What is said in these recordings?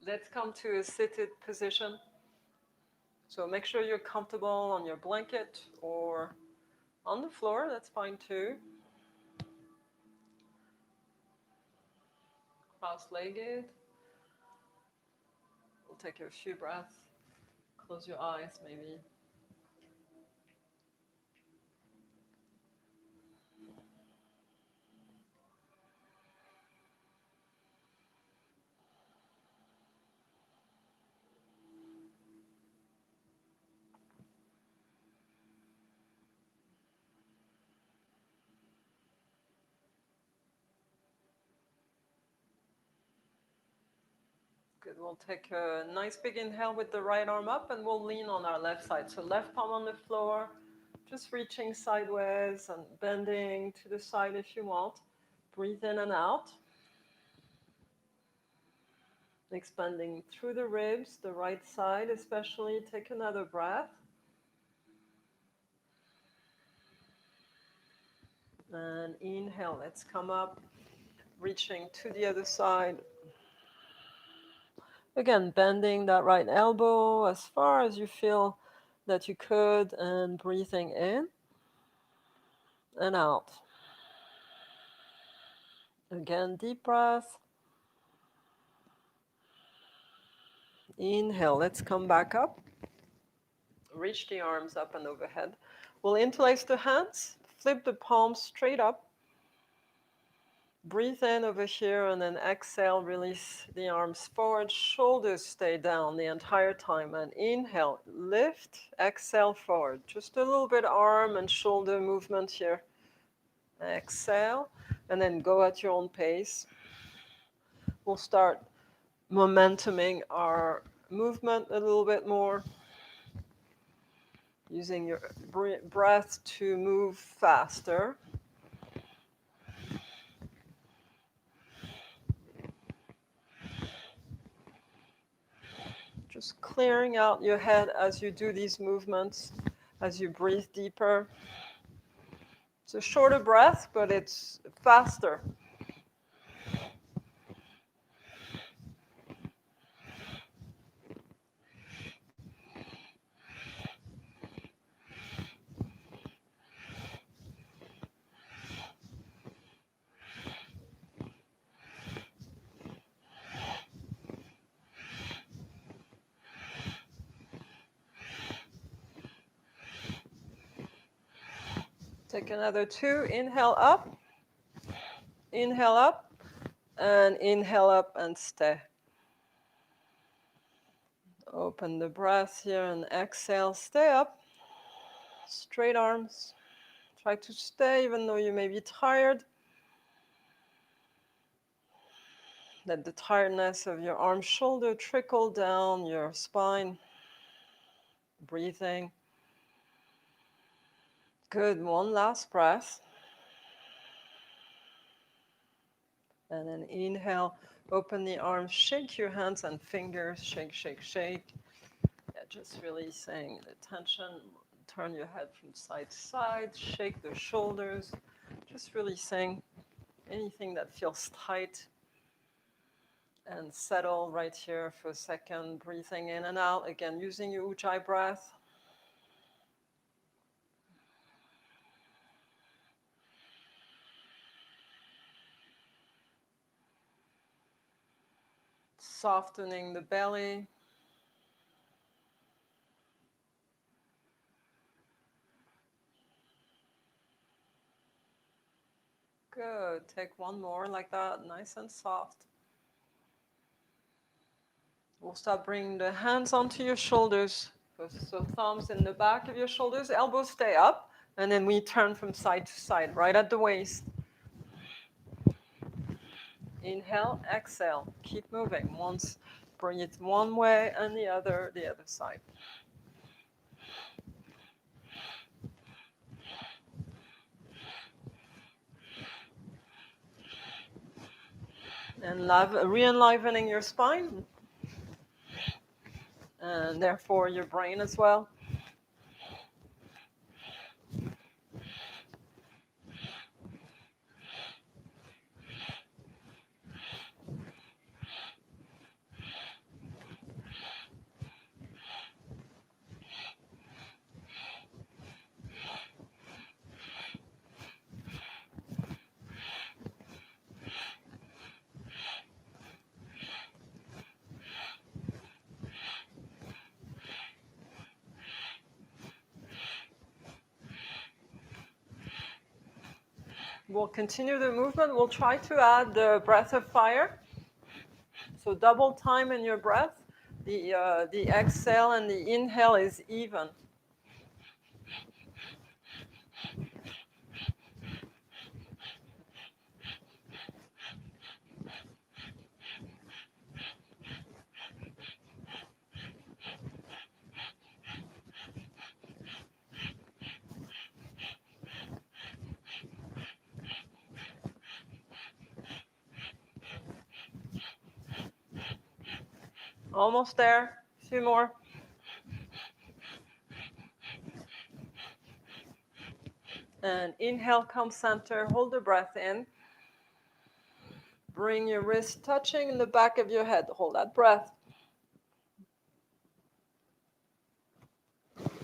Let's come to a seated position. So make sure you're comfortable on your blanket or on the floor. That's fine too. Cross-legged. We'll take a few breaths. Close your eyes, maybe. Good. We'll take a nice big inhale with the right arm up, and we'll lean on our left side. So left palm on the floor, just reaching sideways and bending to the side if you want. Breathe in and out. Expanding through the ribs, the right side especially. Take another breath. And inhale. Let's come up, reaching to the other side. Again, bending that right elbow as far as you feel that you could, and breathing in and out. Again, deep breath. Inhale. Let's come back up. Reach the arms up and overhead. We'll interlace the hands, flip the palms straight up. Breathe in over here and then exhale, release the arms forward. Shoulders stay down the entire time. And inhale, lift, exhale forward. Just a little bit arm and shoulder movement here. Exhale, and then go at your own pace. We'll start momentuming our movement a little bit more, using your breath to move faster. Just clearing out your head as you do these movements, as you breathe deeper. It's a shorter breath, but it's faster. Take another 2. Inhale up, and inhale up and stay. Open the breath here and exhale. Stay up. Straight arms. Try to stay even though you may be tired. Let the tiredness of your arm, shoulder trickle down your spine. Breathing. Good. One last breath. And then inhale. Open the arms. Shake your hands and fingers. Shake, shake, shake. Yeah, just releasing the tension. Turn your head from side to side. Shake the shoulders. Just releasing anything that feels tight. And settle right here for a second. Breathing in and out. Again, using your Ujjayi breath. Softening the belly. Good. Take one more like that, nice and soft. We'll start bringing the hands onto your shoulders. So thumbs in the back of your shoulders, elbows stay up, and then we turn from side to side, right at the waist. Inhale, exhale. Keep moving. Once, bring it one way and the other side. And re-enlivening your spine, and therefore your brain as well. We'll continue the movement. We'll try to add the breath of fire. So double time in your breath. The exhale and the inhale is even. Almost there. A few more. And inhale, come center. Hold the breath in. Bring your wrist touching in the back of your head. Hold that breath.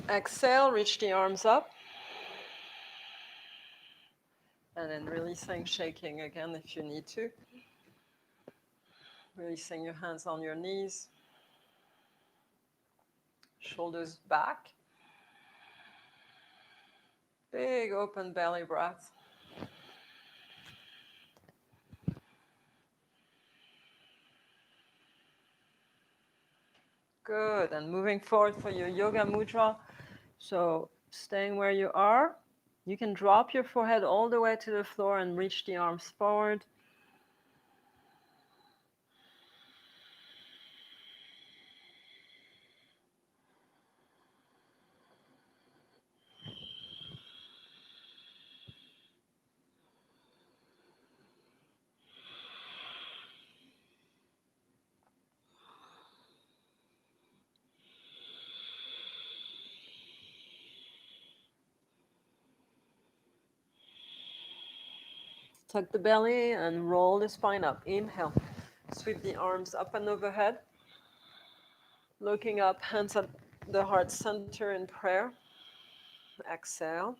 Exhale, reach the arms up. And then releasing, shaking again if you need to. Releasing your hands on your knees. Shoulders back. Big open belly breath. Good. And moving forward for your yoga mudra. So staying where you are. You can drop your forehead all the way to the floor and reach the arms forward. Tuck the belly and roll the spine up. Inhale. Sweep the arms up and overhead. Looking up, hands at the heart center in prayer. Exhale.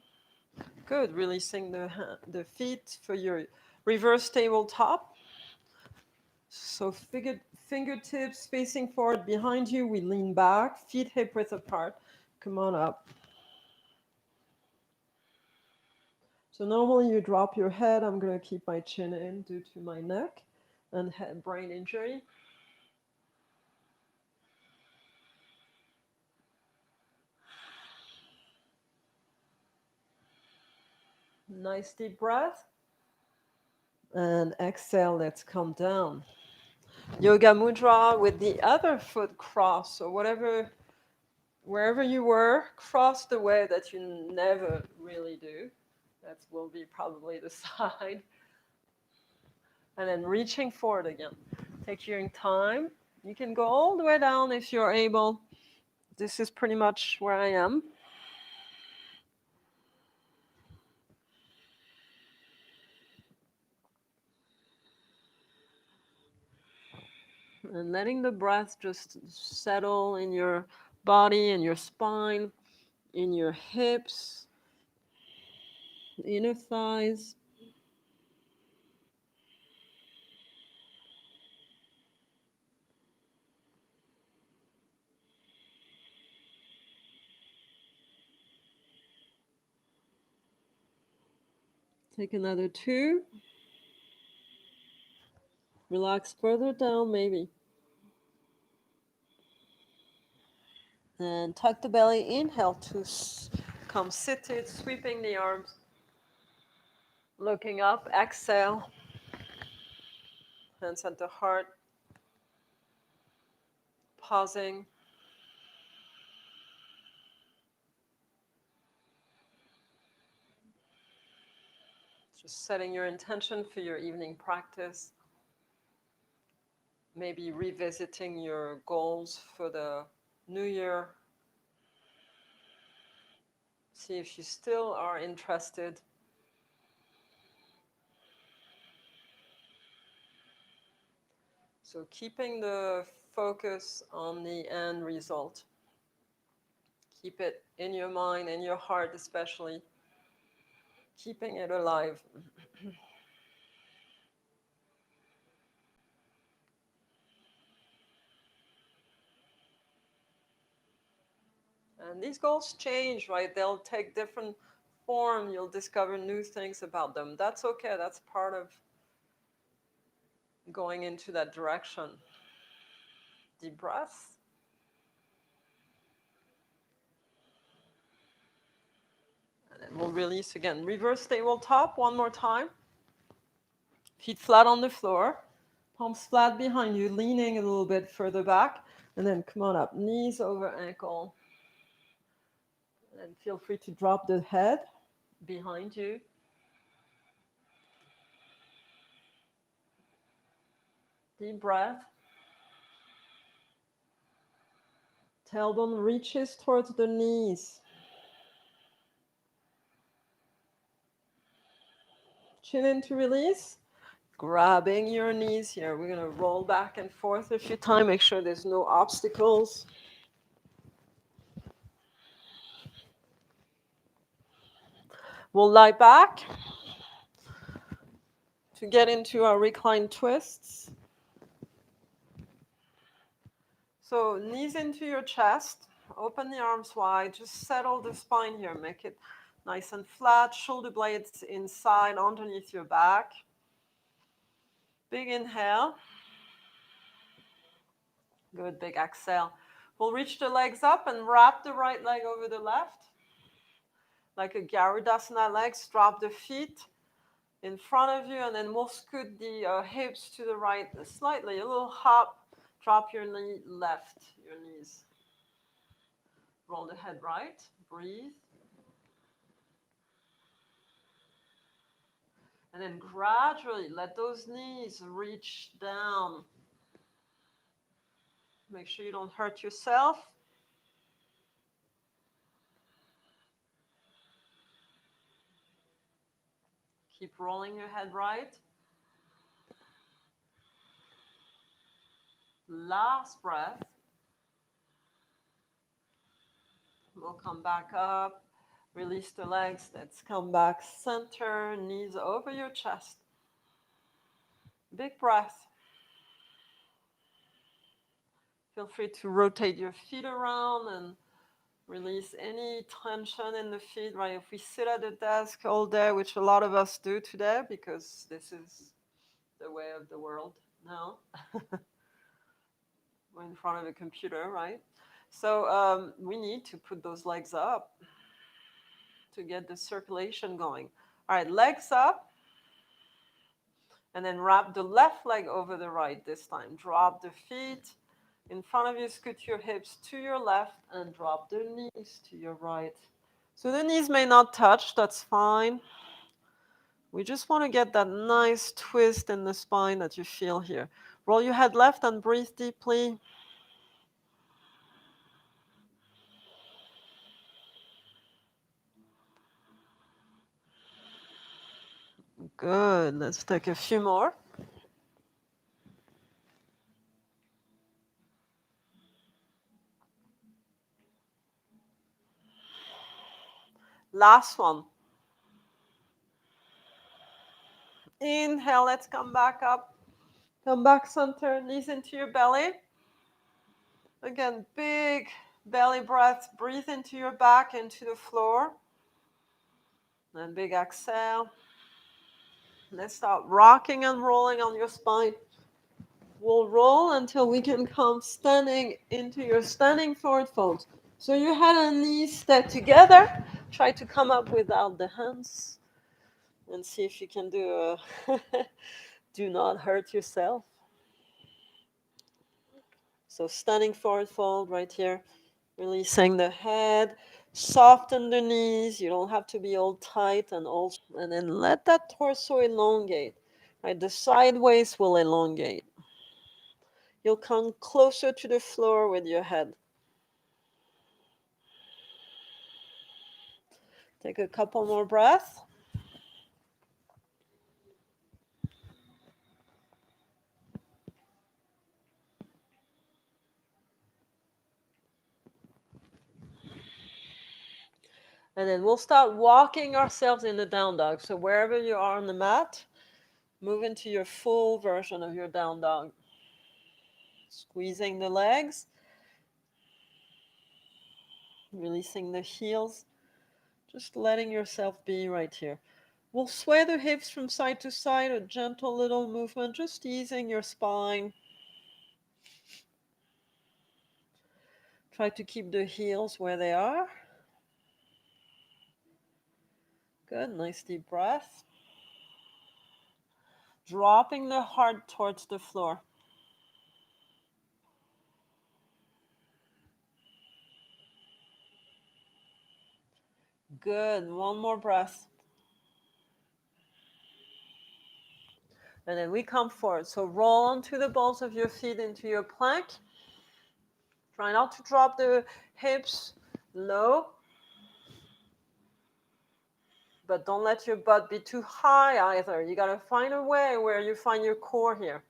Good. Releasing the feet for your reverse tabletop. So fingertips facing forward behind you. We lean back, feet hip width apart. Come on up. So normally you drop your head. I'm going to keep my chin in due to my neck and head brain injury. Nice deep breath. And exhale, let's come down. Yoga mudra with the other foot crossed. So wherever you were, cross the way that you never really do. That will be probably the side. And then reaching forward again. Take your time. You can go all the way down if you're able. This is pretty much where I am. And letting the breath just settle in your body, in your spine, in your hips, inner thighs. Take another 2. Relax further down, maybe. And tuck the belly. Inhale to come seated, sweeping the arms. Looking up. Exhale. Hands at the heart. Pausing. Just setting your intention for your evening practice. Maybe revisiting your goals for the new year. See if you still are interested. So keeping the focus on the end result. Keep it in your mind, in your heart especially. Keeping it alive. And these goals change, right? They'll take different form, you'll discover new things about them. That's okay. That's part of going into that direction. Deep breath. And then we'll release again. Reverse tabletop one more time. Feet flat on the floor. Palms flat behind you, leaning a little bit further back. And then come on up. Knees over ankle. And feel free to drop the head behind you. Deep breath. Tailbone reaches towards the knees. Chin in to release. Grabbing your knees here. We're going to roll back and forth a few times. Make sure there's no obstacles. We'll lie back to get into our reclined twists. So knees into your chest. Open the arms wide. Just settle the spine here. Make it nice and flat. Shoulder blades inside underneath your back. Big inhale. Good, big exhale. We'll reach the legs up and wrap the right leg over the left. Like a Garudasana legs, drop the feet in front of you, and then we'll scoot the hips to the right slightly. A little hop. Drop your knee left, your knees. Roll the head right. Breathe. And then gradually let those knees reach down. Make sure you don't hurt yourself. Keep rolling your head right. Last breath. We'll come back up. Release the legs. Let's come back center. Knees over your chest. Big breath. Feel free to rotate your feet around and release any tension in the feet, right? If we sit at the desk all day, which a lot of us do today because this is the way of the world now. We're in front of a computer, right? So we need to put those legs up to get the circulation going. All right, legs up. And then wrap the left leg over the right this time. Drop the feet in front of you, scoot your hips to your left, and drop the knees to your right. So the knees may not touch, that's fine. We just want to get that nice twist in the spine that you feel here. Roll your head left and breathe deeply. Good. Let's take a few more. Last one. Inhale, let's come back up. Come back center, knees into your belly. Again, big belly breath. Breathe into your back, into the floor. And big exhale. Let's start rocking and rolling on your spine. We'll roll until we can come standing into your standing forward fold. So your head and knees stay together. Try to come up without the hands. And see if you can do a do not hurt yourself. So standing forward fold right here. Releasing the head. Soften the knees. You don't have to be all tight and all. And then let that torso elongate. Right, the sideways will elongate. You'll come closer to the floor with your head. Take a couple more breaths. And then we'll start walking ourselves in the down dog. So wherever you are on the mat, move into your full version of your down dog. Squeezing the legs. Releasing the heels. Just letting yourself be right here. We'll sway the hips from side to side, a gentle little movement, just easing your spine. Try to keep the heels where they are. Good, nice deep breath. Dropping the heart towards the floor. Good, one more breath. And then we come forward. So roll onto the balls of your feet into your plank. Try not to drop the hips low. But don't let your butt be too high either. You got to find a way where you find your core here.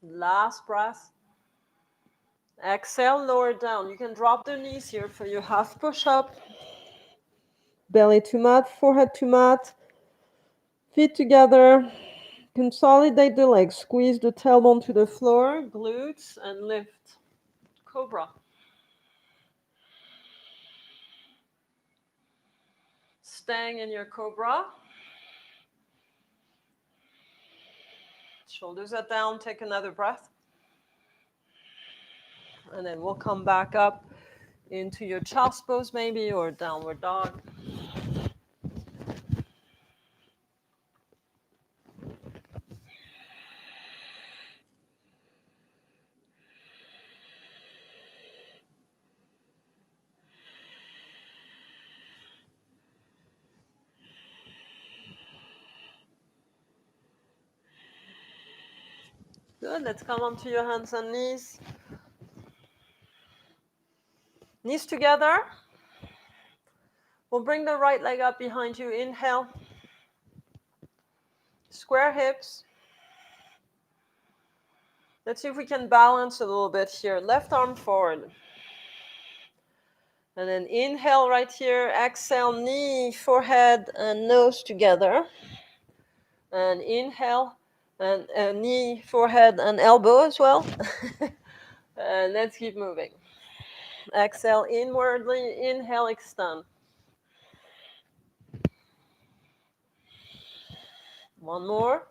Last breath. Exhale, lower down. You can drop the knees here for your half push-up. Belly to mat, forehead to mat. Feet together. Consolidate the legs. Squeeze the tailbone to the floor. Glutes and lift. Cobra. Staying in your cobra. Shoulders are down. Take another breath. And then we'll come back up into your child's pose maybe, or downward dog. Good, let's come onto your hands and knees. Knees together. We'll bring the right leg up behind you. Inhale. Square hips. Let's see if we can balance a little bit here. Left arm forward. And then inhale right here. Exhale, knee, forehead, and nose together. And inhale, and knee, forehead, and elbow as well. And let's keep moving. Exhale inwardly. Inhale, extend. One more.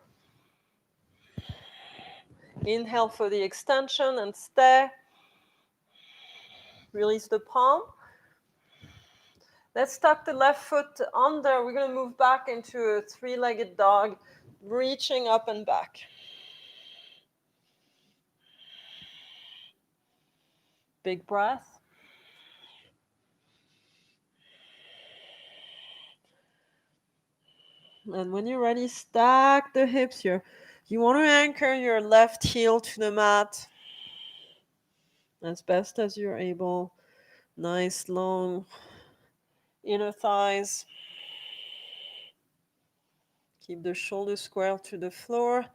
Inhale for the extension and stay. Release the palm. Let's tuck the left foot under. We're going to move back into a three-legged dog, reaching up and back. Big breath. And when you're ready, stack the hips here. You want to anchor your left heel to the mat as best as you're able. Nice, long inner thighs. Keep the shoulders square to the floor.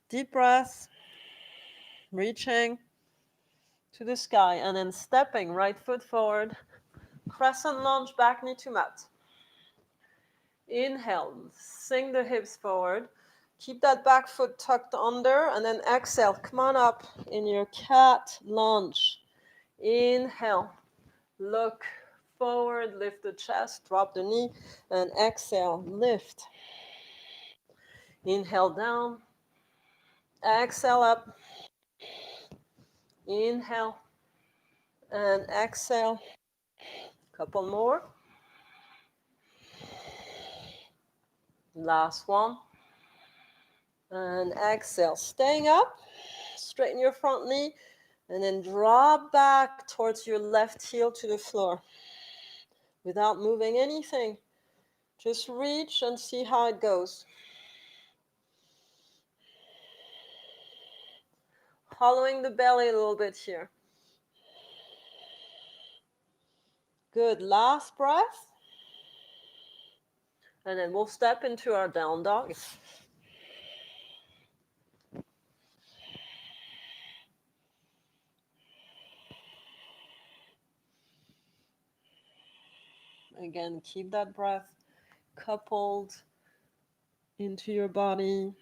Deep breath. Reaching to the sky. And then stepping right foot forward. Crescent lunge, back knee to mat. Inhale, sink the hips forward. Keep that back foot tucked under, and then exhale. Come on up in your cat lunge. Inhale, look forward, lift the chest, drop the knee, and exhale, lift. Inhale down, exhale up. Inhale and exhale. Couple more. Last one. And exhale, staying up. Straighten your front knee. And then drop back towards your left heel to the floor without moving anything. Just reach and see how it goes. Hollowing the belly a little bit here. Good. Last breath. And then we'll step into our down dog. Again, keep that breath coupled into your body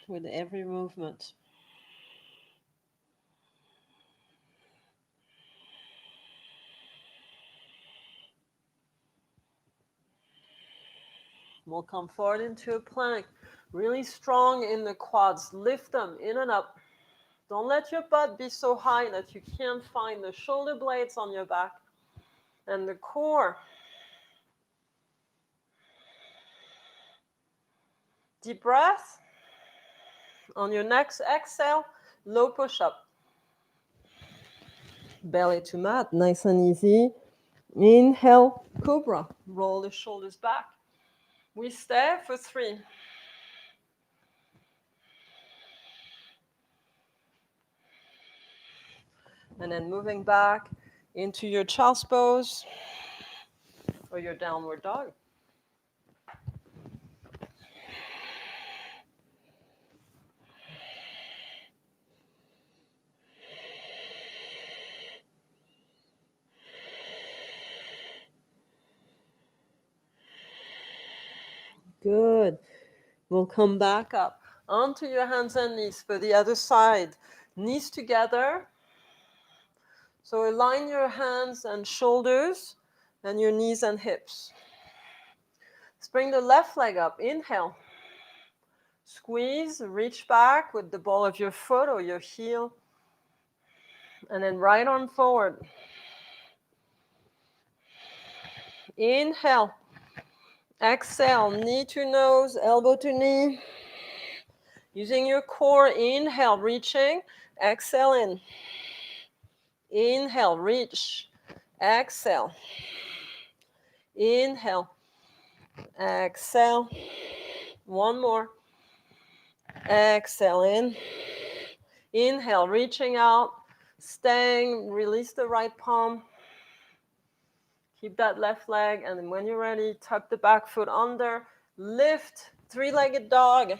with every movement. We'll come forward into a plank. Really strong in the quads. Lift them in and up. Don't let your butt be so high that you can't find the shoulder blades on your back and the core. Deep breath. On your next exhale, low push-up. Belly to mat, nice and easy. Inhale, cobra. Roll the shoulders back. We stay for 3. And then moving back into your child's pose or your downward dog. Good. We'll come back up onto your hands and knees for the other side. Knees together. So align your hands and shoulders and your knees and hips. Let's bring the left leg up. Inhale. Squeeze, reach back with the ball of your foot or your heel. And then right arm forward. Inhale. Exhale, knee to nose, elbow to knee. Using your core, inhale, reaching. Exhale in. Inhale, reach. Exhale. Inhale. Exhale. One more. Exhale in. Inhale, reaching out. Staying, release the right palm. Keep that left leg, and then when you're ready, tuck the back foot under. Lift, 3-legged dog.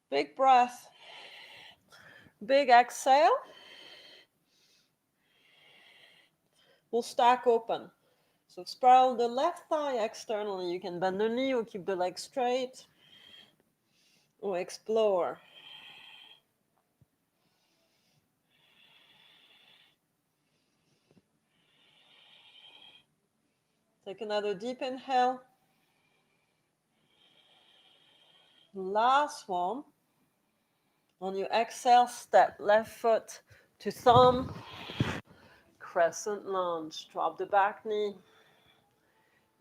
Big breath. Big exhale. We'll stack open. So spiral the left thigh externally. You can bend the knee or keep the leg straight. Or explore. Take another deep inhale. Last one. On your exhale, step left foot to thumb. Crescent lunge. Drop the back knee.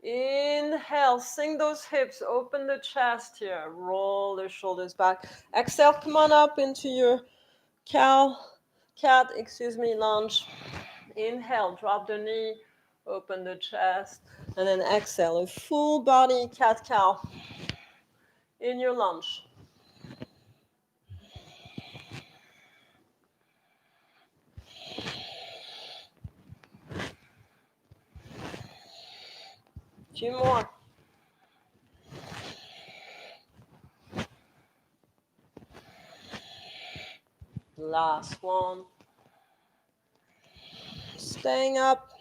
Inhale, sink those hips, open the chest here, roll the shoulders back. Exhale, come on up into your cat, lunge. Inhale, drop the knee, open the chest, and then exhale, a full body cat-cow in your lunge. Two more. Last one. Staying up.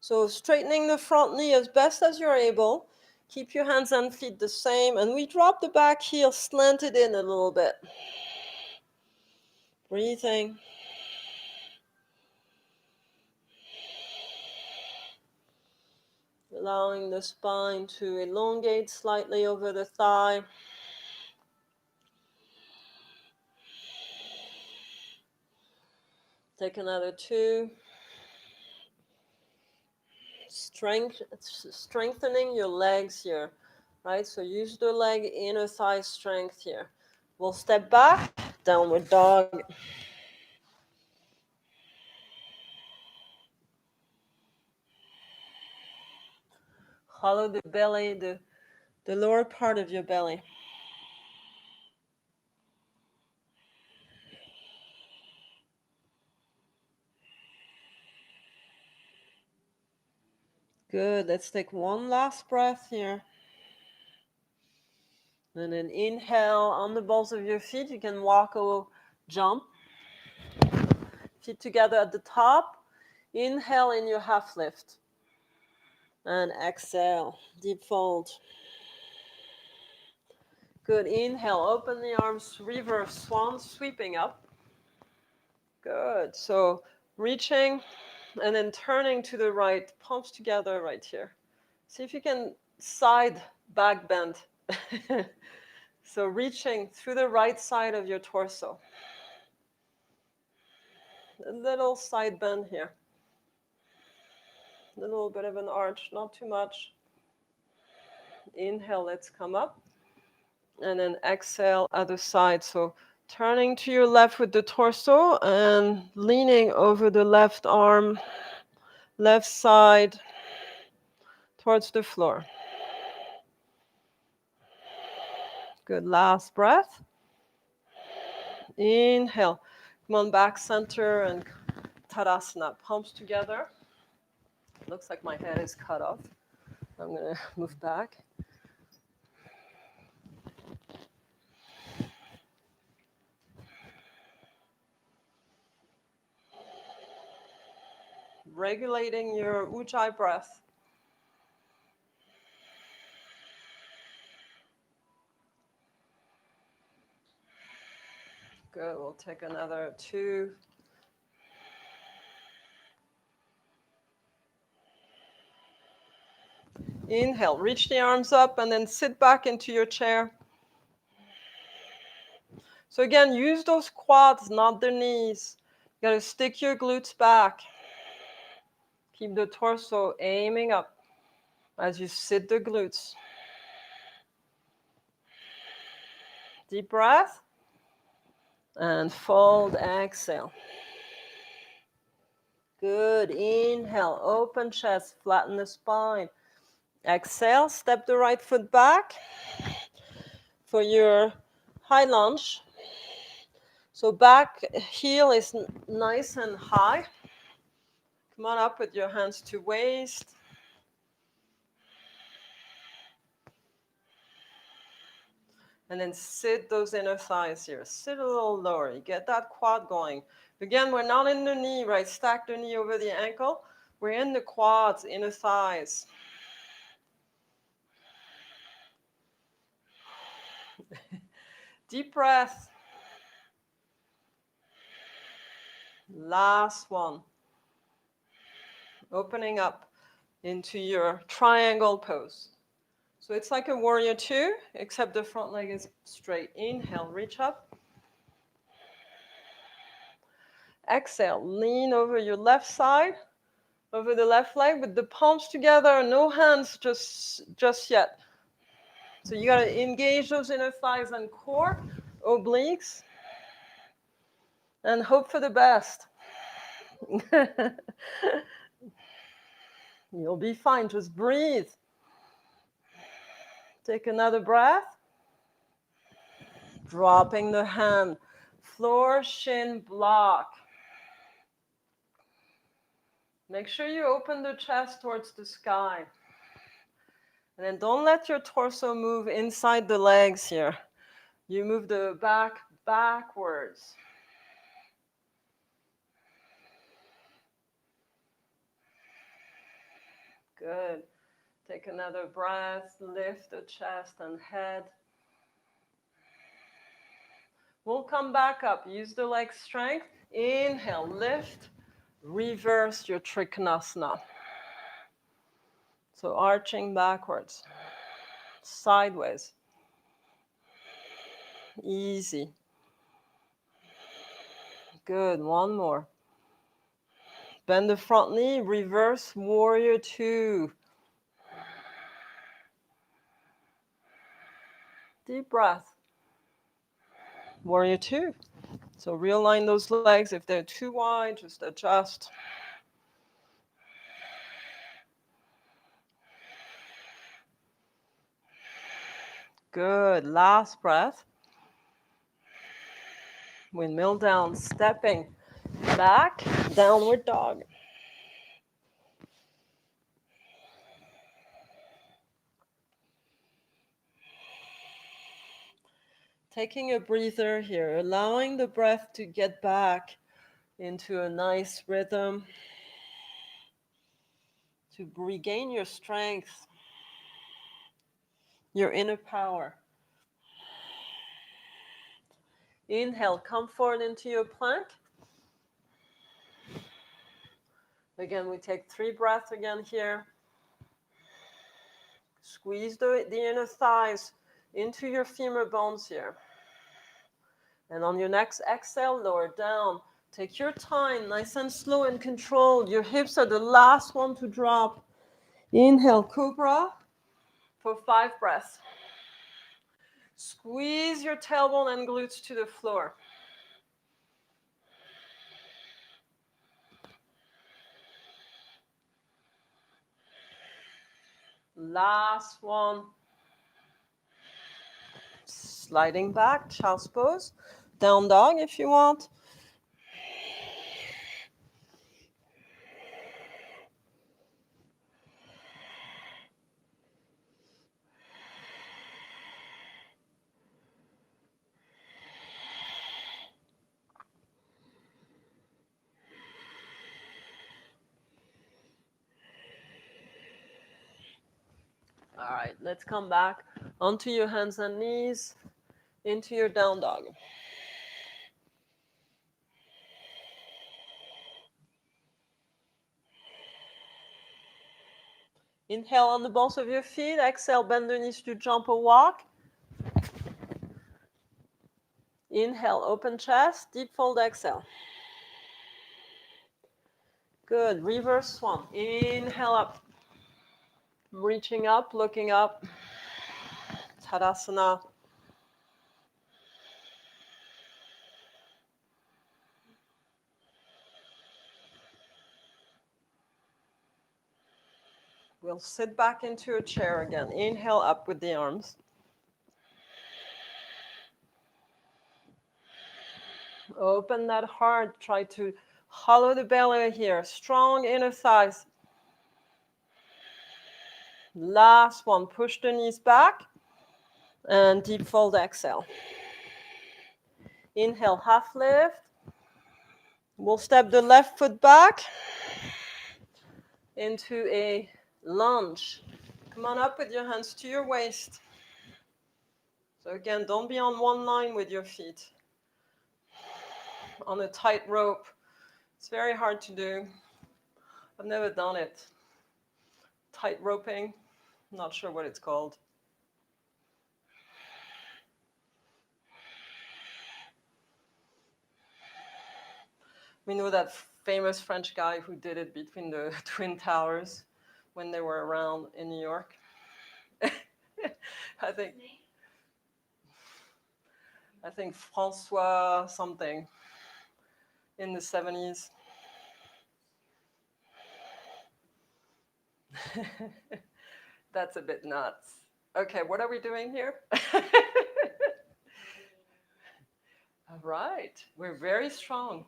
So straightening the front knee as best as you're able. Keep your hands and feet the same. And we drop the back heel slanted in a little bit. Breathing. Allowing the spine to elongate slightly over the thigh. Take another 2. Strengthening your legs here, right? So use the leg inner thigh strength here. We'll step back, downward dog. Hollow the belly, the lower part of your belly. Good. Let's take one last breath here. And then inhale on the balls of your feet. You can walk or jump. Feet together at the top. Inhale in your half lift. And exhale, deep fold. Good. Inhale, open the arms, reverse swan, sweeping up. Good. So Reaching and then turning to the right, palms together right here. See if you can side back bend. So reaching through the right side of your torso. A little side bend here. A little bit of an arch, not too much. Inhale, let's come up. And then exhale, other side. So turning to your left with the torso and leaning over the left arm, left side towards the floor. Good. Last breath. Inhale. Come on, back center and Tadasana. Palms together. Looks like my head is cut off. I'm going to move back. Regulating your Ujjayi breath. Good. We'll take another 2. Inhale. Reach the arms up and then sit back into your chair. So again, use those quads, not the knees. You got to stick your glutes back. Keep the torso aiming up as you sit the glutes. Deep breath. And fold, exhale. Good. Inhale, open chest, flatten the spine. Exhale, step the right foot back for your high lunge. So back heel is nice and high. Come on up with your hands to waist. And then sit those inner thighs here. Sit a little lower. You get that quad going. Again, we're not in the knee, right? Stack the knee over the ankle. We're in the quads, inner thighs. Deep breath. Last one. Opening up into your triangle pose. So it's like a warrior 2, except the front leg is straight. Inhale, reach up. Exhale, lean over your left side, over the left leg with the palms together, no hands just yet. So you got to engage those inner thighs and core, obliques, and hope for the best. You'll be fine, just breathe. Take another breath. Dropping the hand, floor, shin, block. Make sure you open the chest towards the sky. And then don't let your torso move inside the legs here. You move the back backwards. Good. Take another breath, lift the chest and head. We'll come back up. Use the leg strength. Inhale, lift. Reverse your Trikonasana. So arching backwards, sideways. Easy. Good. One more. Bend the front knee. Reverse warrior 2. Deep breath. Warrior 2. So realign those legs. If they're too wide, just adjust. Good. Last breath. Windmill down, stepping back, downward dog. Taking a breather here, allowing the breath to get back into a nice rhythm, to regain your strength, your inner power. Inhale, come forward into your plank. Again, we take 3 breaths again here. Squeeze the inner thighs into your femur bones here. And on your next exhale, lower down. Take your time, nice and slow and controlled. Your hips are the last one to drop. Inhale, cobra for 5 breaths. Squeeze your tailbone and glutes to the floor. Last one. Sliding back, child's pose. Down dog if you want. All right, let's come back onto your hands and knees, into your down dog. Inhale on the balls of your feet. Exhale, bend the knees to jump or walk. Inhale, open chest, deep fold, exhale. Good, reverse swan. Inhale up, reaching up, looking up. Tadasana. We'll sit back into a chair again. Inhale up with the arms. Open that heart. Try to hollow the belly here. Strong inner thighs. Last one. Push the knees back. And deep fold, exhale. Inhale, half lift. We'll step the left foot back into a lunge. Come on up with your hands to your waist. So again, don't be on one line with your feet. On a tight rope. It's very hard to do. I've never done it. Tight roping. Not sure what it's called. We know that famous French guy who did it between the Twin Towers when they were around in New York. I think Francois something in the 70s. That's a bit nuts. Okay, what are we doing here? All right, we're very strong.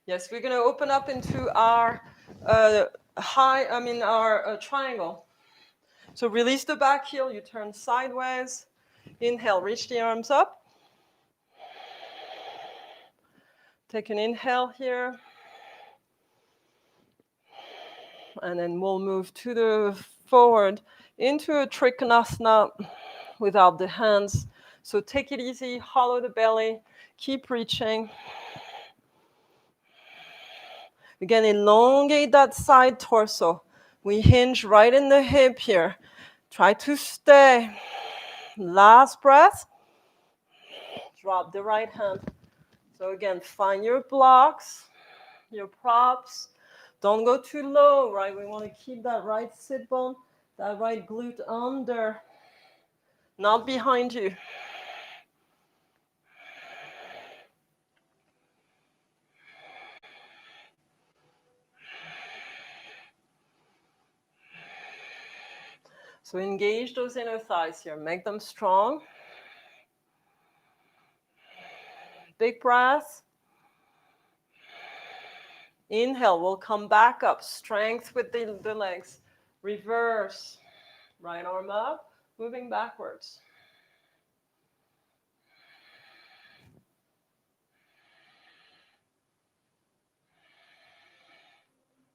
Yes, we're going to open up into our triangle. So release the back heel, you turn sideways. Inhale, reach the arms up. Take an inhale here. And then we'll move to the forward into a Trikonasana without the hands. So take it easy, hollow the belly, keep reaching. Again, elongate that side torso. We hinge right in the hip here. Try to stay. Last breath. Drop the right hand. So again, find your blocks, your props. Don't go too low, right? We want to keep that right sit bone, that right glute under, not behind you. So engage those inner thighs here. Make them strong. Big breath. Inhale, we'll come back up. Strength with the legs. Reverse. Right arm up, moving backwards.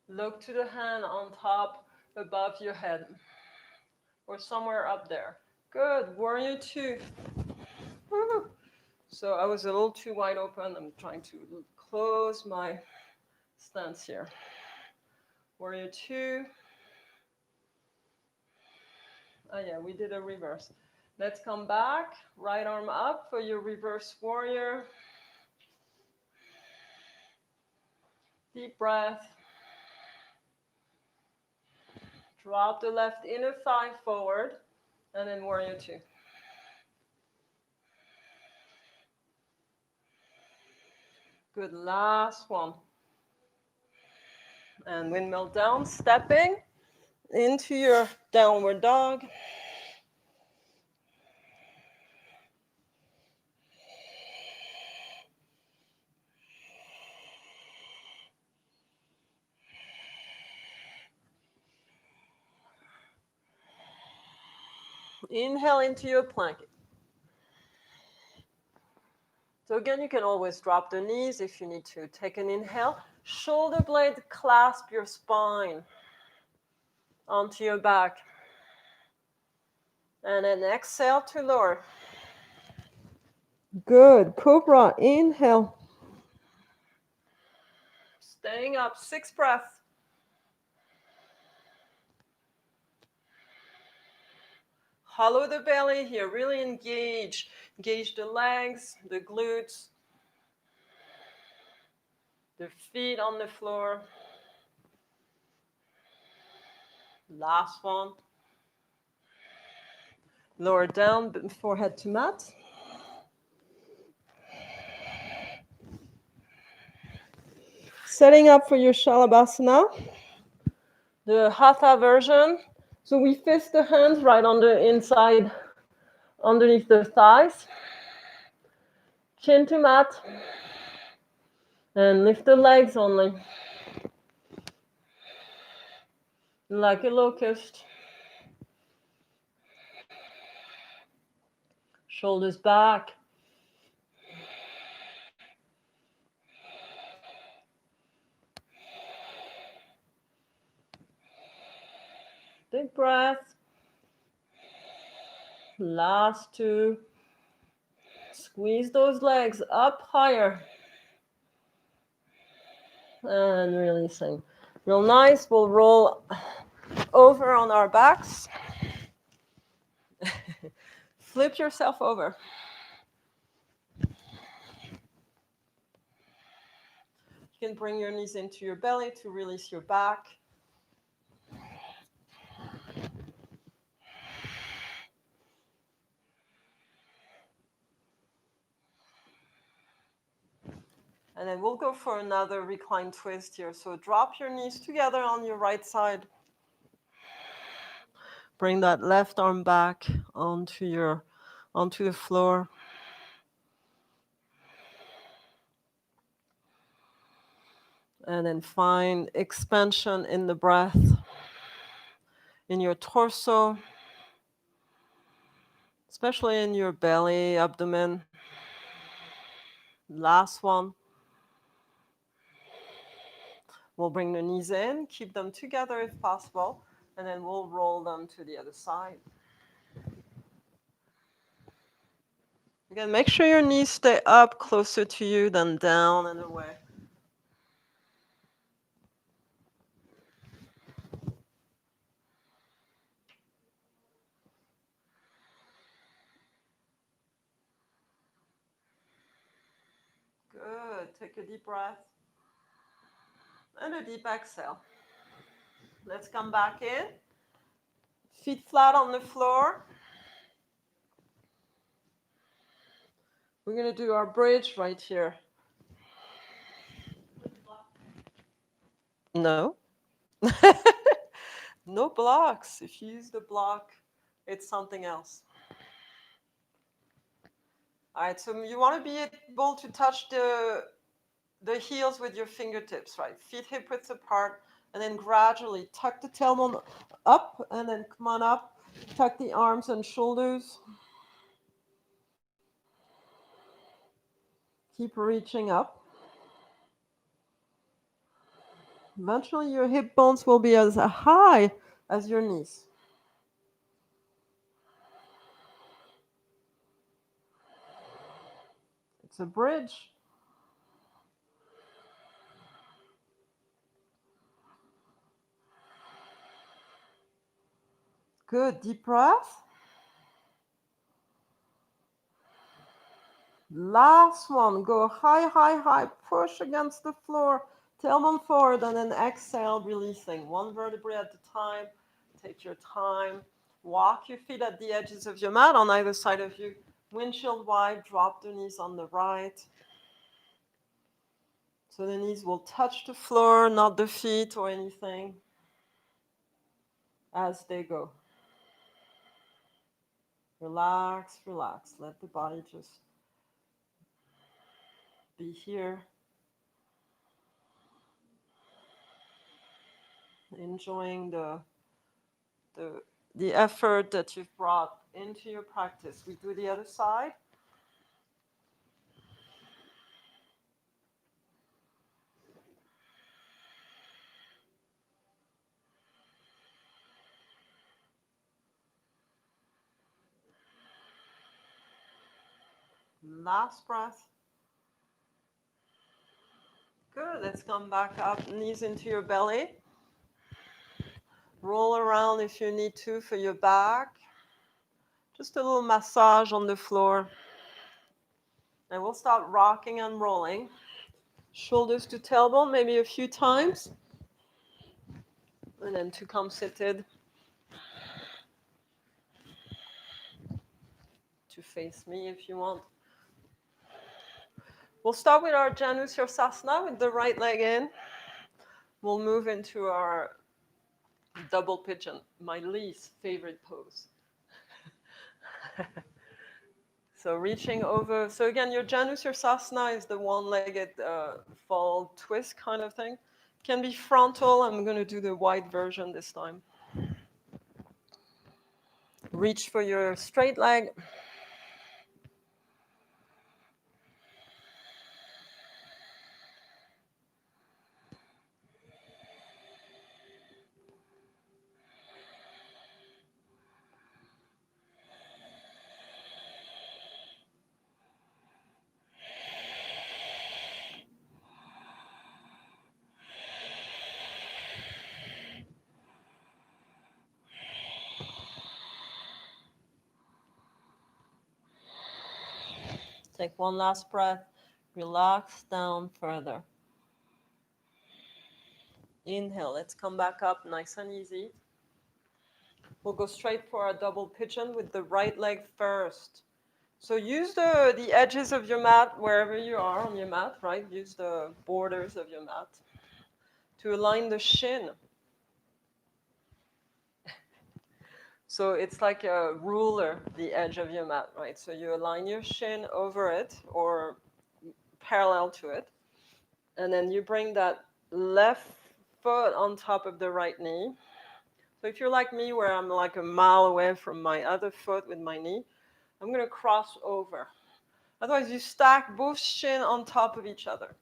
Look to the hand on top, above your head. Or somewhere up there. Good. Warrior 2. So I was a little too wide open. I'm trying to close my stance here. Warrior 2. Oh yeah, we did a reverse. Let's come back. Right arm up for your reverse warrior. Deep breath. Drop the left inner thigh forward. And then warrior 2. Good, last one. And windmill down, stepping into your downward dog. Inhale into your plank. So again, you can always drop the knees if you need to. Take an inhale. Shoulder blades clasp your spine onto your back. And then exhale to lower. Good. Cobra, inhale. Staying up, 6 breaths. Hollow the belly here, really engage. Engage the legs, the glutes, the feet on the floor. Last one. Lower down, forehead to mat. Setting up for your Shalabhasana, the Hatha version. So we fist the hands right on the inside, underneath the thighs. Chin to mat. And lift the legs only. Like a locust. Shoulders back. Big breath. Last 2. Squeeze those legs up higher. And releasing. Real nice. We'll roll over on our backs. Flip yourself over. You can bring your knees into your belly to release your back. And then we'll go for another reclined twist here. So drop your knees together on your right side. Bring that left arm back onto the floor. And then find expansion in the breath, in your torso, especially in your belly, abdomen. Last one. We'll bring the knees in, keep them together if possible, and then we'll roll them to the other side. Again, make sure your knees stay up closer to you than down and away. Good. Take a deep breath and a deep exhale. Let's come back in. Feet flat on the floor. We're going to do our bridge right here. No. No blocks. If you use the block, it's something else. All right, so you want to be able to touch the heels with your fingertips, right? Feet hip width apart, and then gradually tuck the tailbone up, and then come on up. Tuck the arms and shoulders. Keep reaching up. Eventually, your hip bones will be as high as your knees. It's a bridge. Good. Deep breath. Last one. Go high, high, high. Push against the floor. Tailbone forward and then exhale, releasing. One vertebrae at a time. Take your time. Walk your feet at the edges of your mat on either side of you. Windshield wide. Drop the knees on the right. So the knees will touch the floor, not the feet or anything, as they go. Relax, relax. Let the body just be here. Enjoying the effort that you've brought into your practice. We do the other side. Last breath. Good. Let's come back up, knees into your belly. Roll around if you need to for your back. Just a little massage on the floor. And we'll start rocking and rolling. Shoulders to tailbone, maybe a few times. And then to come seated. To face me if you want. We'll start with our Janusirsasana with the right leg in. We'll move into our double pigeon, my least favorite pose. So reaching over. So again, your Janusirsasana is the one-legged fall twist kind of thing. Can be frontal. I'm going to do the wide version this time. Reach for your straight leg. Take one last breath. Relax down further. Inhale. Let's come back up nice and easy. We'll go straight for our double pigeon with the right leg first. So use the edges of your mat wherever you are on your mat, right? Use the borders of your mat to align the shin. So it's like a ruler, the edge of your mat, right? So you align your shin over it or parallel to it. And then you bring that left foot on top of the right knee. So if you're like me, where I'm like a mile away from my other foot with my knee, I'm going to cross over. Otherwise, you stack both shin on top of each other.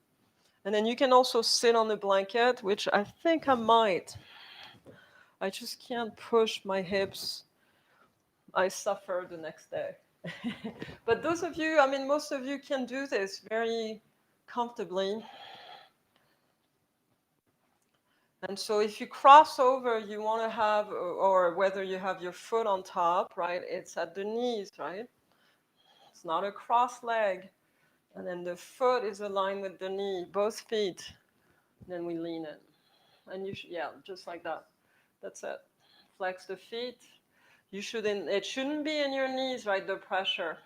And then you can also sit on the blanket, which I think I might. I just can't push my hips. I suffer the next day. But those of you, I mean, most of you can do this very comfortably. And so if you cross over, you want to have, or whether you have your foot on top, right? It's at the knees, right? It's not a cross leg. And then the foot is aligned with the knee, both feet. Then we lean in. And you should, yeah, just like that. That's it. Flex the feet. It shouldn't be in your knees, right? The pressure.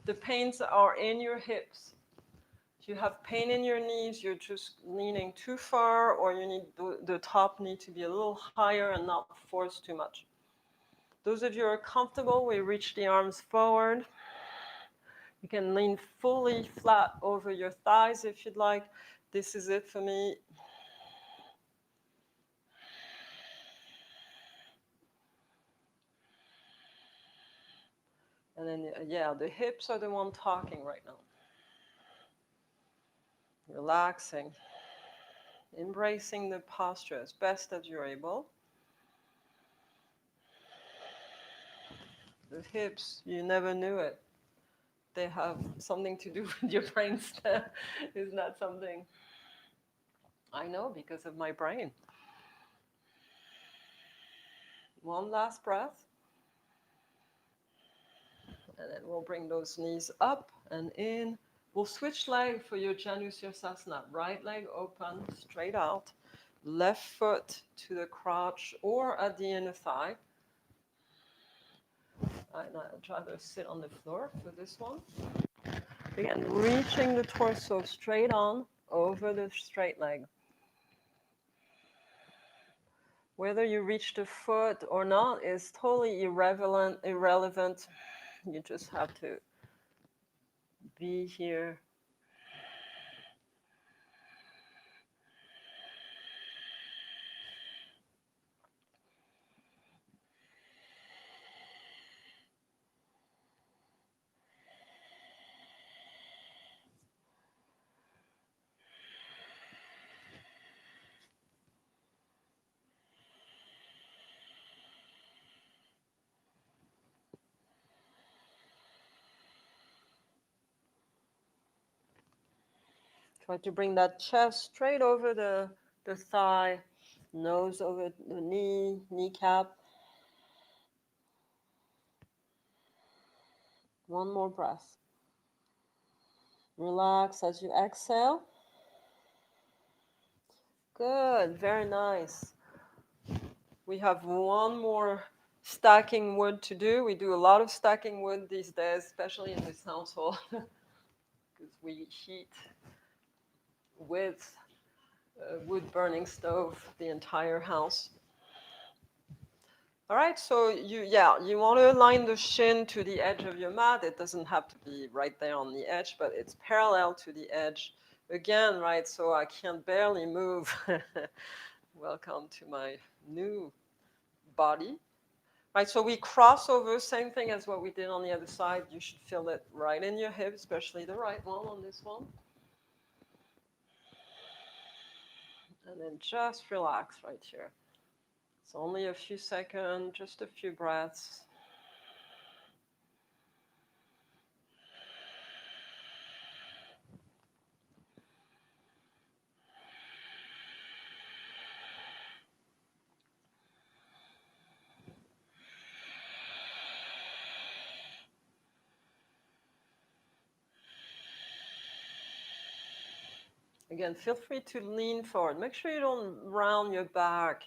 The pains are in your hips. If you have pain in your knees, you're just leaning too far, or you need the top knee to be a little higher and not force too much. Those of you who are comfortable, we reach the arms forward. You can lean fully flat over your thighs if you'd like. This is it for me. And then, yeah, the hips are the one talking right now. Relaxing. Embracing the posture as best as you're able. The hips, you never knew it. They have something to do with your brain stem. Isn't that something? I know because of my brain. One last breath. And then we'll bring those knees up and in. We'll switch leg for your Janu Sirsasana. Right leg open, straight out. Left foot to the crotch or at the inner thigh. I'd rather sit on the floor for this one. Again, reaching the torso straight on over the straight leg. Whether you reach the foot or not is totally irrelevant. You just have to be here. Try to bring that chest straight over the thigh, nose over the knee, kneecap. One more breath. Relax as you exhale. Good, very nice. We have one more stacking wood to do. We do a lot of stacking wood these days, especially in this household, because we heat with a wood burning stove the entire house. All right, so you want to align the shin to the edge of your mat. It doesn't have to be right there on the edge, but it's parallel to the edge. Again, right, so I can barely move. Welcome to my new body. Right, so we cross over, same thing as what we did on the other side. You should feel it right in your hip, especially the right one on this one. And then just relax right here. It's only a few seconds, just a few breaths. Again, feel free to lean forward. Make sure you don't round your back.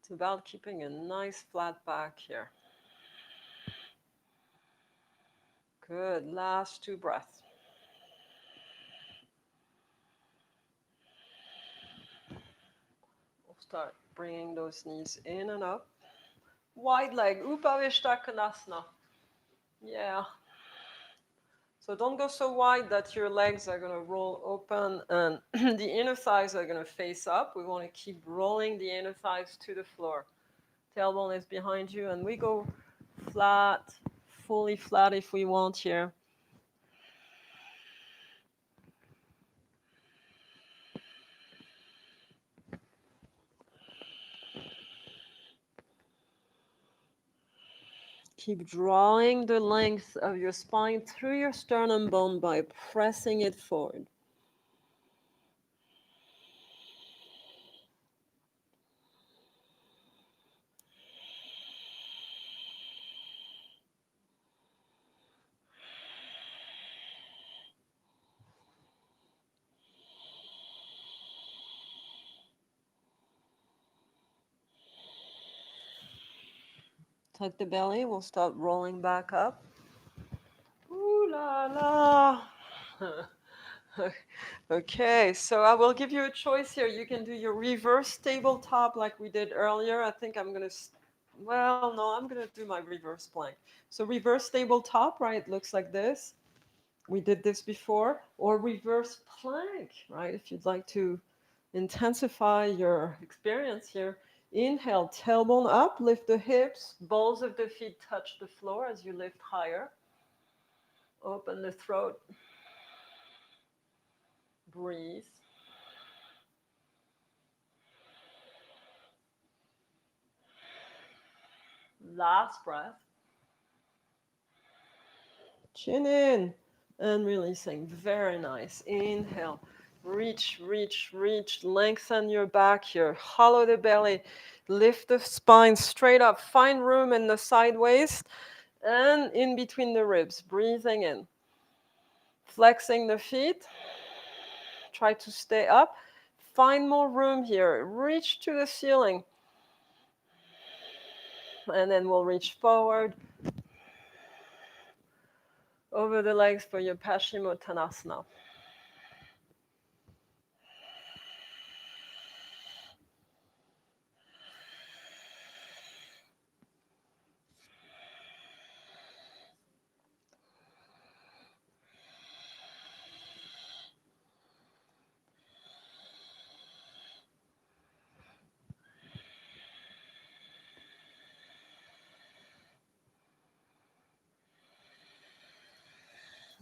It's about keeping a nice flat back here. Good. Last two breaths. We'll start bringing those knees in and up. Wide leg, Upavishta Konasana. Yeah. So don't go so wide that your legs are going to roll open and the inner thighs are going to face up. We want to keep rolling the inner thighs to the floor. Tailbone is behind you, and we go flat, fully flat if we want here. Keep drawing the length of your spine through your sternum bone by pressing it forward. Tuck the belly, we'll start rolling back up. Ooh la la. Okay, so I will give you a choice here. You can do your reverse tabletop like we did earlier. I think I'm going to, well, no, I'm going to do my reverse plank. So reverse tabletop, right, looks like this. We did this before. Or reverse plank, right, if you'd like to intensify your experience here. Inhale, tailbone up, lift the hips, balls of the feet touch the floor as you lift higher. Open the throat. Breathe. Last breath. Chin in and releasing. Very nice. Inhale. Reach, reach, reach. Lengthen your back here. Hollow the belly. Lift the spine straight up. Find room in the side waist and in between the ribs. Breathing in. Flexing the feet. Try to stay up. Find more room here. Reach to the ceiling. And then we'll reach forward over the legs for your Paschimottanasana.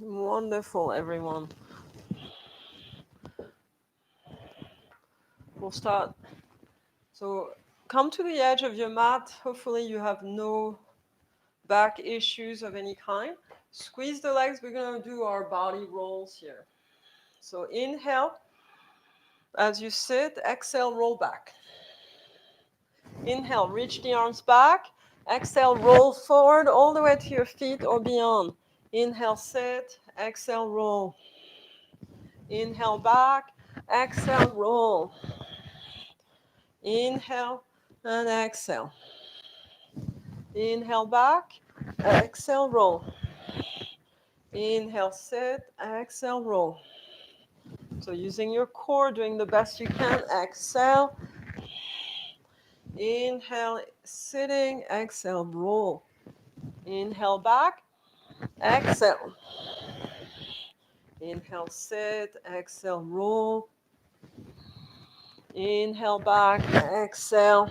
Wonderful, everyone. We'll start. So come to the edge of your mat. Hopefully you have no back issues of any kind. Squeeze the legs. We're going to do our body rolls here. So inhale as you sit. Exhale, roll back. Inhale, reach the arms back. Exhale, roll forward all the way to your feet or beyond. Inhale, sit. Exhale, roll. Inhale, back. Exhale, roll. Inhale and exhale. Inhale, back. Exhale, roll. Inhale, sit. Exhale, roll. So using your core, doing the best you can. Exhale. Inhale, sitting. Exhale, roll. Inhale, back. Exhale. Inhale, sit. Exhale, roll. Inhale, back. Exhale.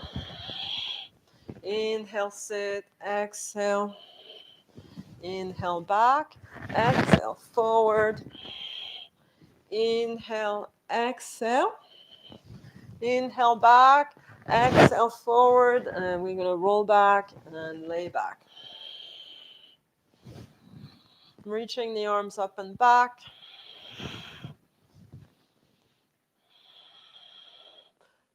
Inhale, sit. Exhale. Inhale, back. Exhale, forward. Inhale, exhale. Inhale, back. Exhale, forward. And we're going to roll back and lay back. Reaching the arms up and back.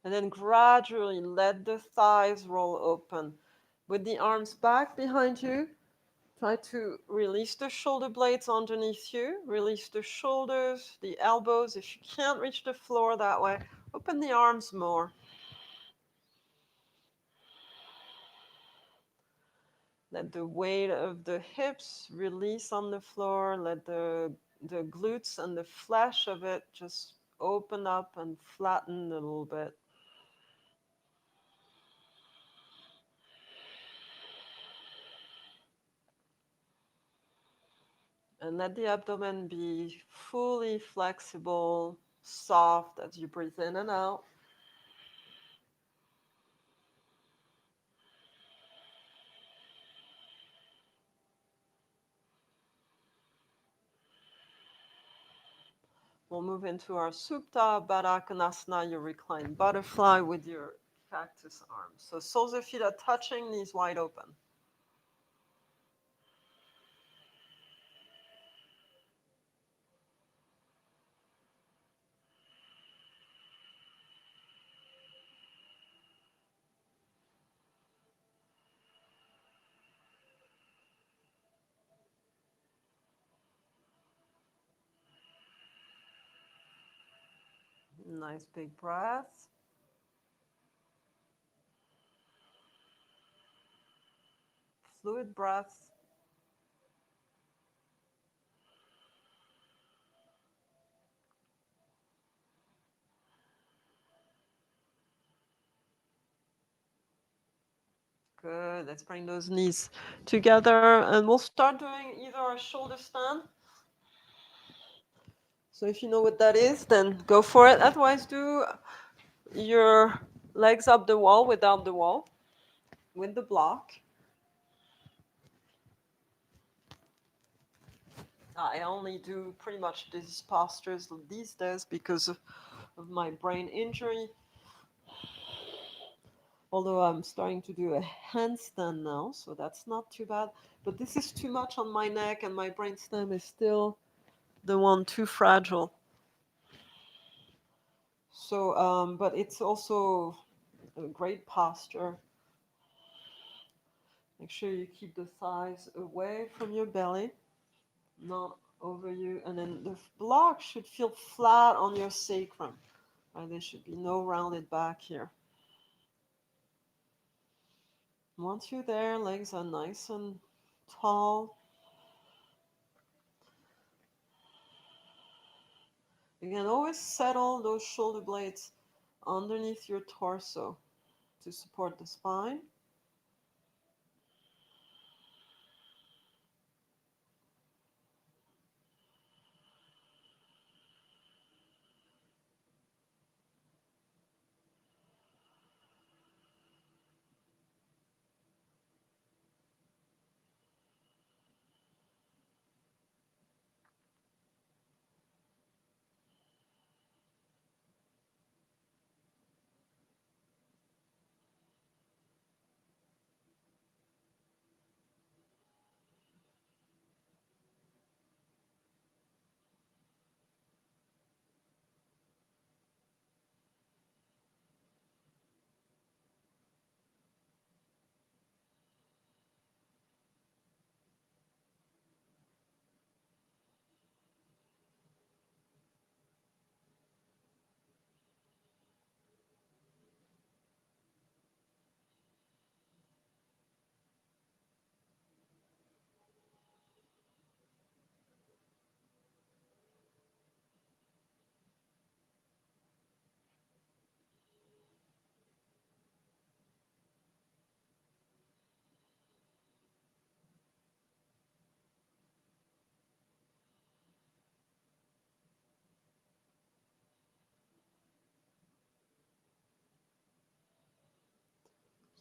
And then gradually let the thighs roll open. With the arms back behind you, try to release the shoulder blades underneath you. Release the shoulders, the elbows. If you can't reach the floor that way, open the arms more. Let the weight of the hips release on the floor. Let the glutes and the flesh of it just open up and flatten a little bit. And let the abdomen be fully flexible, soft as you breathe in and out. We'll move into our Supta Baddha Konasana, your reclined butterfly with your cactus arms. So soles of feet are touching, knees wide open. Nice big breath. Fluid breath. Good. Let's bring those knees together and we'll start doing either a shoulder stand. So if you know what that is, then go for it. Otherwise, do your legs up the wall without the wall, with the block. I only do pretty much these postures these days because of my brain injury. Although I'm starting to do a handstand now, so that's not too bad. But this is too much on my neck and my brainstem is still the one too fragile. So, but it's also a great posture. Make sure you keep the thighs away from your belly, not over you. And then the block should feel flat on your sacrum. Right? There should be no rounded back here. Once you're there, legs are nice and tall. Again, always settle those shoulder blades underneath your torso to support the spine.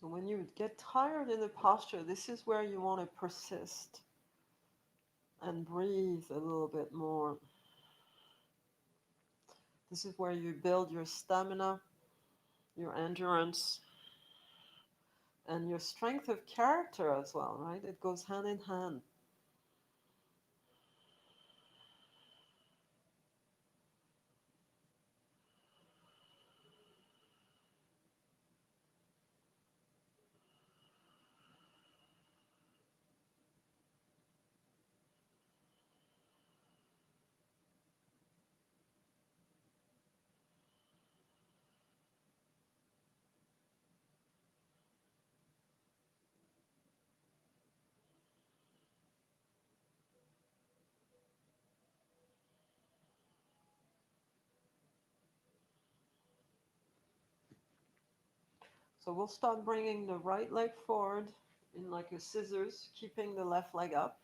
So when you get tired in the posture, this is where you want to persist and breathe a little bit more. This is where you build your stamina, your endurance, and your strength of character as well, right? It goes hand in hand. So we'll start bringing the right leg forward in like a scissors, keeping the left leg up.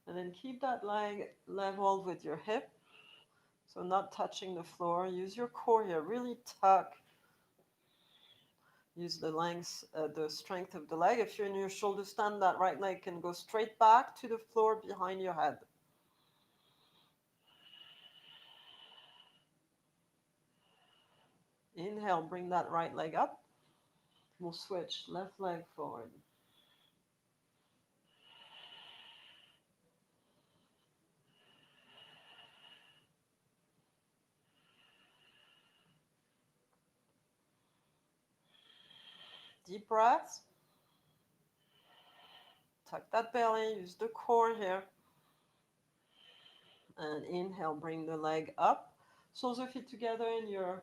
And then keep that leg level with your hip. So not touching the floor. Use your core here. Really tuck. Use the length, the strength of the leg. If you're in your shoulder stand, that right leg can go straight back to the floor behind your head. Inhale, bring that right leg up. We'll switch. Left leg forward. Deep breaths. Tuck that belly. Use the core here. And inhale, bring the leg up. Soles of feet together in your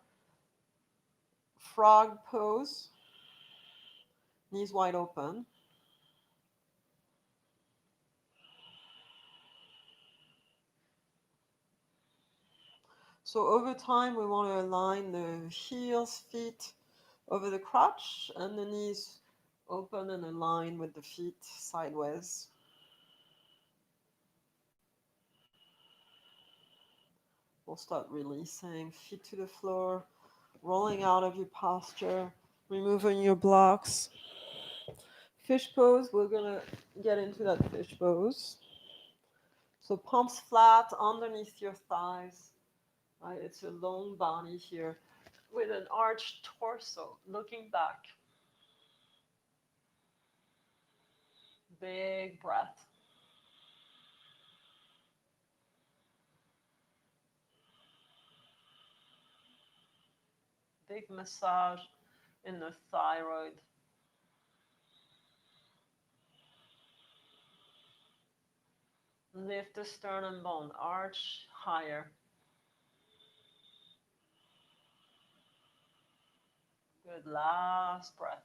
frog pose. Knees wide open. So over time, we want to align the heels, feet over the crotch, and the knees open and align with the feet sideways. We'll start releasing feet to the floor, rolling out of your posture, removing your blocks. Fish pose, we're going to get into that fish pose. So palms flat underneath your thighs. Right? It's a long body here with an arched torso looking back. Big breath. Big massage in the thyroid. Lift the sternum bone, arch higher. Good, last breath.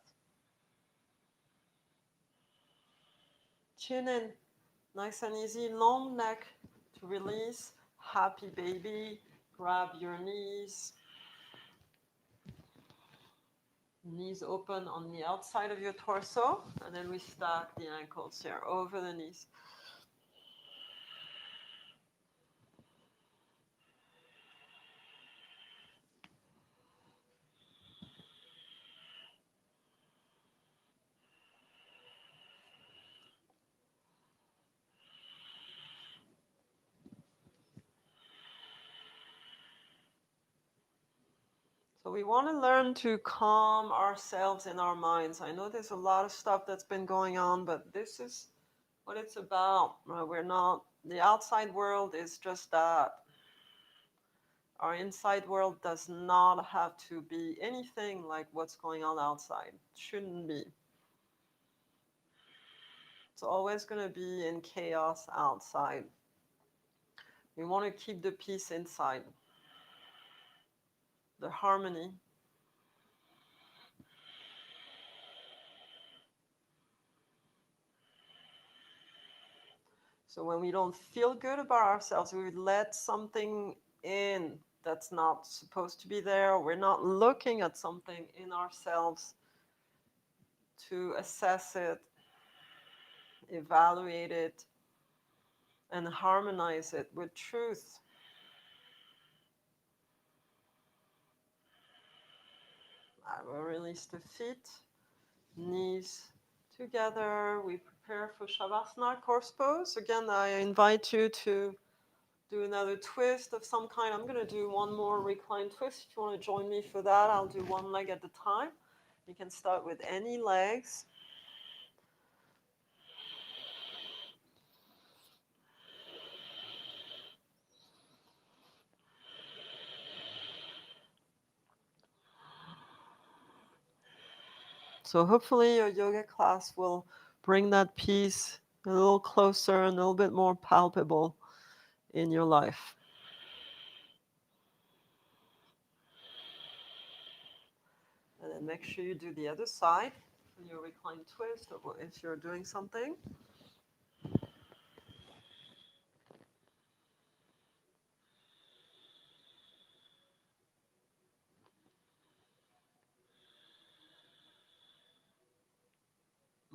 Chin in, nice and easy, long neck to release. Happy baby, grab your knees. Knees open on the outside of your torso, and then we stack the ankles here over the knees. So we want to learn to calm ourselves in our minds. I know there's a lot of stuff that's been going on, but this is what it's about. We're not, the outside world is just that. Our inside world does not have to be anything like what's going on outside. It shouldn't be. It's always going to be in chaos outside. We want to keep the peace inside, the harmony. So when we don't feel good about ourselves, we let something in that's not supposed to be there. We're not looking at something in ourselves to assess it, evaluate it, and harmonize it with truth. I will release the feet, knees together. We prepare for Shavasana, corpse pose. Again, I invite you to do another twist of some kind. I'm going to do one more recline twist. If you want to join me for that, I'll do one leg at a time. You can start with any legs. So hopefully your yoga class will bring that peace a little closer and a little bit more palpable in your life. And then make sure you do the other side for your recline twist or if you're doing something.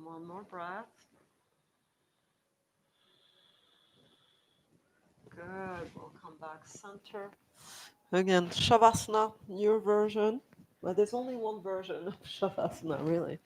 One more breath. Good. We'll come back center. Again, Shavasana, your version. But there's only one version of Shavasana, really.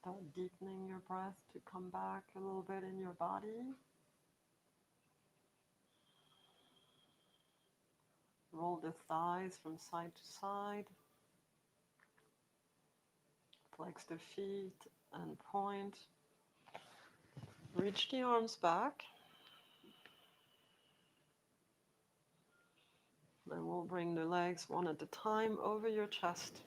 Start deepening your breath to come back a little bit in your body. Roll the thighs from side to side. Flex the feet and point. Reach the arms back. Then we'll bring the legs one at a time over your chest.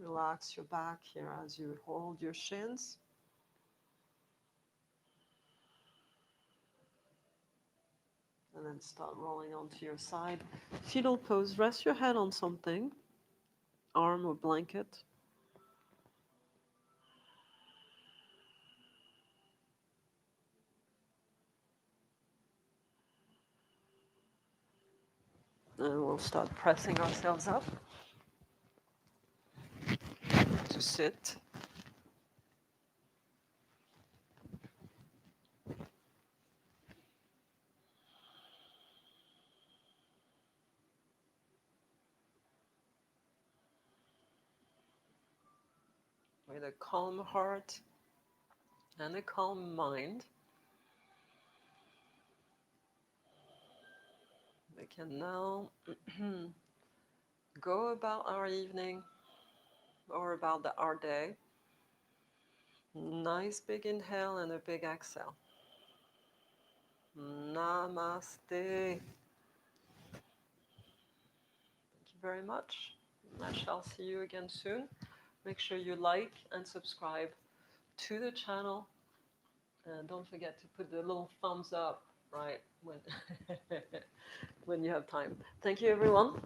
Relax your back here as you hold your shins. And then start rolling onto your side. Fetal pose, rest your head on something, arm or blanket. And we'll start pressing ourselves up to sit. With a calm heart and a calm mind. We can now go about our evening or about our day. Nice big inhale and a big exhale. Namaste. Thank you very much. I shall see you again soon. Make sure you like and subscribe to the channel. And don't forget to put the little thumbs up, right, when, when you have time. Thank you, everyone.